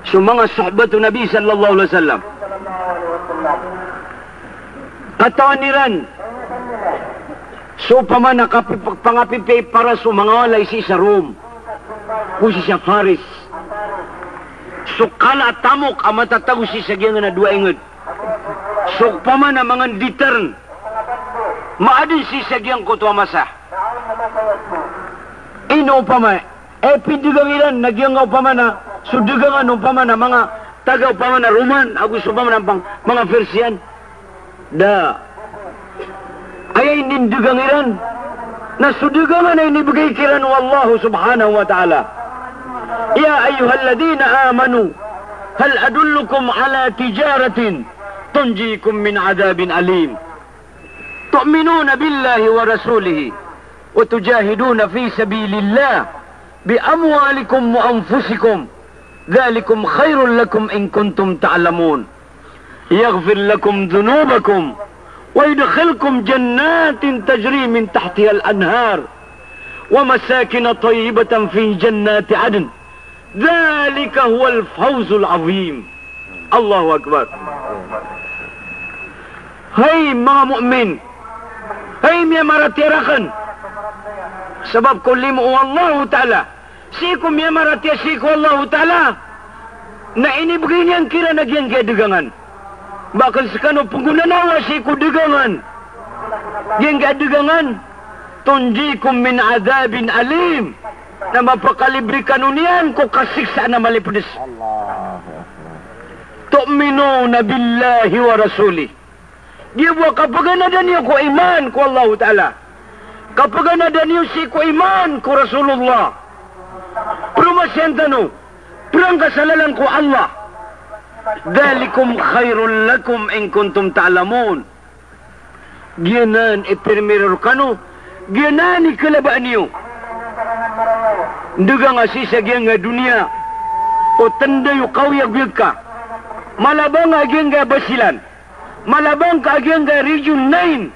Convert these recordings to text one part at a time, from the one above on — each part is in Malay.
So mga sahabatu Nabi sallallahu alaihi wasallam. Katawan niran. So pamana pangapipay para sa mga walay si sa Rome. Kung siya Faris. So kala tamok ang matatago si sa giyang na dua ingod. So pamana mga ditern. Maadin si sa giyang kutwa masa. Ino pamay. Pindigangiran nagyang pamana. Sudugangan pamana mga taga pamana Roman. Agus pamana mga Persian. Da. Ay nindugangiran. Na sudugangan ay nibigay kiran wallahu subhanahu wa ta'ala. Ya ayyuhalladina amanu. Hal adullukum ala tijaratin. Tunjikum min adabin alim. Tu'minuna billahi wa rasulihi. Wa tujahiduna fi sabilillah. بأموالكم وأنفسكم ذلكم خير لكم إن كنتم تعلمون يغفر لكم ذنوبكم ويدخلكم جنات تجري من تحتها الأنهار ومساكن طيبة في جنات عدن ذلك هو الفوز العظيم الله أكبر هاي ما مؤمن هاي يا مرتيرخن سبب كل والله تعالى sikum ya maratia siku Allah Ta'ala na ini begini yang kira nagyang kaya degangan bakal sekano pengguna nawa siku degangan yang kaya degangan tunjikum min adabin alim na mapakalibrikan unian ko kasiksa na malipudes tu'minuna billahi wa rasuli dia buat kapag ada niyo ko iman ko Allah Ta'ala kapag ada niyo siku iman ko Rasulullah Promotion tanu, perang kasalalan ko Allah. Dalikum khairul lakum in kuntum ta'lamun. Giyanan ipermiror kanu, giyanan ikalabaan niyo. Dugang asisa giyan nga dunia, o tandayo kawyag ka. Malabang agyan nga basilan, malabang ka agyan nga region 9,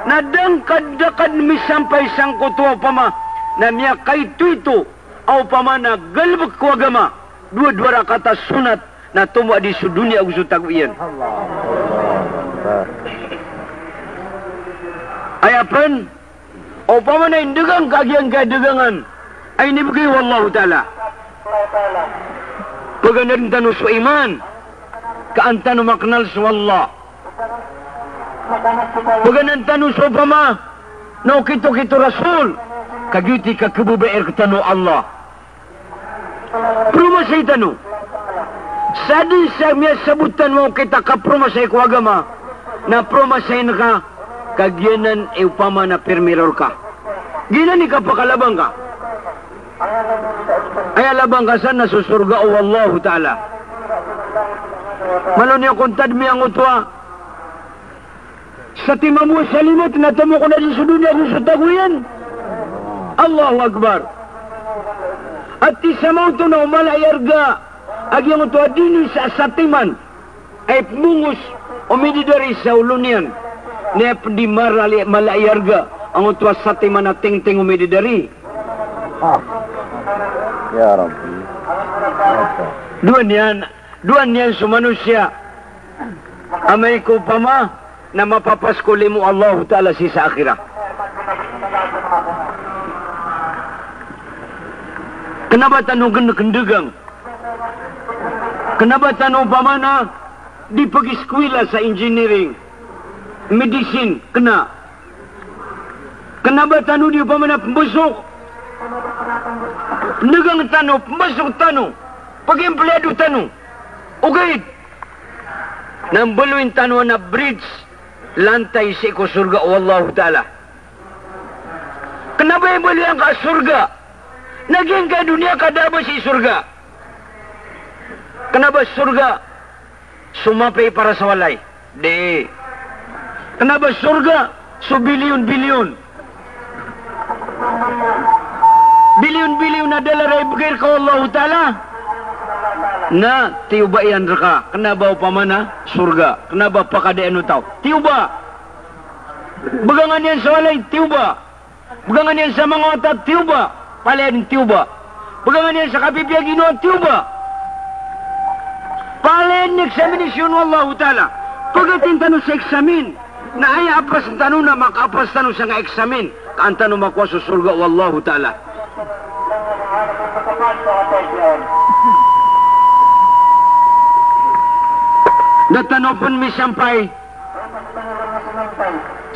nadang kadakad misampay sang kutuwa pama, na miya kay tuito, au pamana galbak ko agama dua-dua kata sunat na tumwa di dunia gusto taguyan ayapan au pamana indegang kagian kadegangan ay nibigay wallahu ta'ala paganan tanu su iman kaantanu maknal su Allah paganan tanu su pama no kito rasul kaguti ka kebubair ketanu Allah Promosay tanu. Sadi sa miya sabutan mo kita ka promosay ko agama. Na promosay na ka kagyanan upama na permiror ka. Ginani ka pakalabang ka. Ay alabang ka sana susurga o Allah Ta'ala. Malon niya kuntad mi ang utwa. Sa timamu sa limot na tamo ko na din sa dunia kung sa taguyan. Allahu Akbar. At isamaw ito na umalayarga agyang ito adini sa asatiman ay mungus umididari sa ulunian na di malayarga ang ito asatiman na ting-ting umididari Ya Rabbi duan yan sa manusia amay ko pa ma na mapapaskuli mo Allah Ta'ala si sa akhirah kenapa tanu kendegang? Kenapa tanu pamana di pergi sekolah sa engineering, medicine kena? Kenapa tanu di pamana pembesuk? Pendegang tanu, pembesuk tanu, pergi peladu tanu, ugait. Nambeluin tanu na bridge lantai seko surga Allah Ta'ala. Kenapa yang beli angka surga? Naging ka dunia kada ba si surga? Kenapa surga sumapay para sa walay? Di. Kenapa surga subilion-bilion? Bilion-bilion na dalar ay bigay ka Allah Ta'ala. Na tiuba yan raka. Kenapa upamana surga? Kenapa pakadaan utaw? Tiuba. Bagangan yan sa walay, tiuba. Bagangan yan sa mga otat, tiuba. Palayan tiuba. Bagangan yan sa kapipya ginoon, tiuba. examination wallahu ta'ala. Pagatin tanong sa examin, na ay apas tanong na makapas tanong sa nga examin, kaan tanong makuha sa surga wallahu ta'ala. Natanopon mi sampay,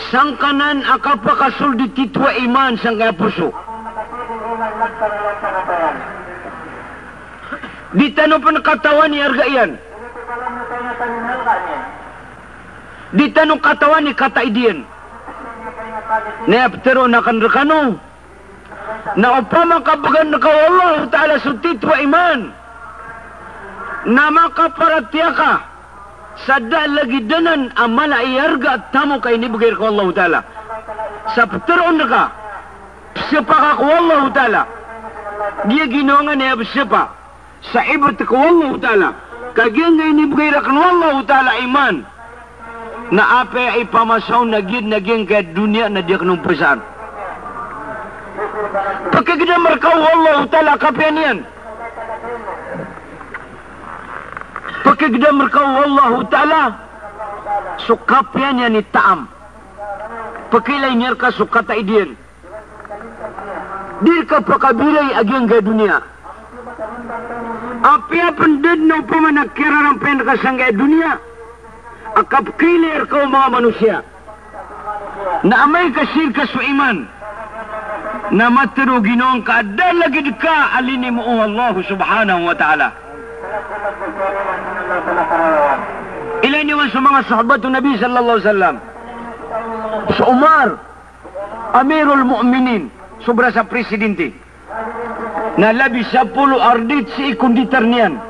sang kanan akapakasul di titwa iman sang kaya puso. Di tanopon katawan ni argaian. Di tanong katawan ni kataidian. Neaptero na kanrakano. Na upama kabagan na ka Allah Ta'ala sutitwa iman. Na makaparatya ka. Sada lagi danan amala iyarga at tamo kay nibigay ko Allah Ta'ala. Sa pteron na ka. Sipa ka ko Allah Ta'ala. Dia ginawa niya sipa. Sa ibat ko Allah Ta'ala. Kagyan ngay nibigay ko Allah Ta'ala iman. Na ape ay pamasaw na gid naging kaya dunia na diya kanong pesan. Pagkagida markaw Allah Ta'ala kapian yan. Pagkagida markaw Allah Ta'ala sukapian yan ni taam. Pagkilay niya ka sukata idiyan. Di ka pakabilay agyang kaya dunia. Apia pandad na upamanakira ng penakasang kaya dunia. Akap clear ka mga manusia. Na amay kasir ka sa iman. Na matiro ginoong ka, dalagid ka alini mo Allah subhanahu wa ta'ala. Ilan naman sa mga sahabat ng Nabi sallallahu alaihi wasallam. Sa Umar, Amirul Mu'minin, sobra sa presidente. Na labis sa pulo ardit si ikunditar niyan.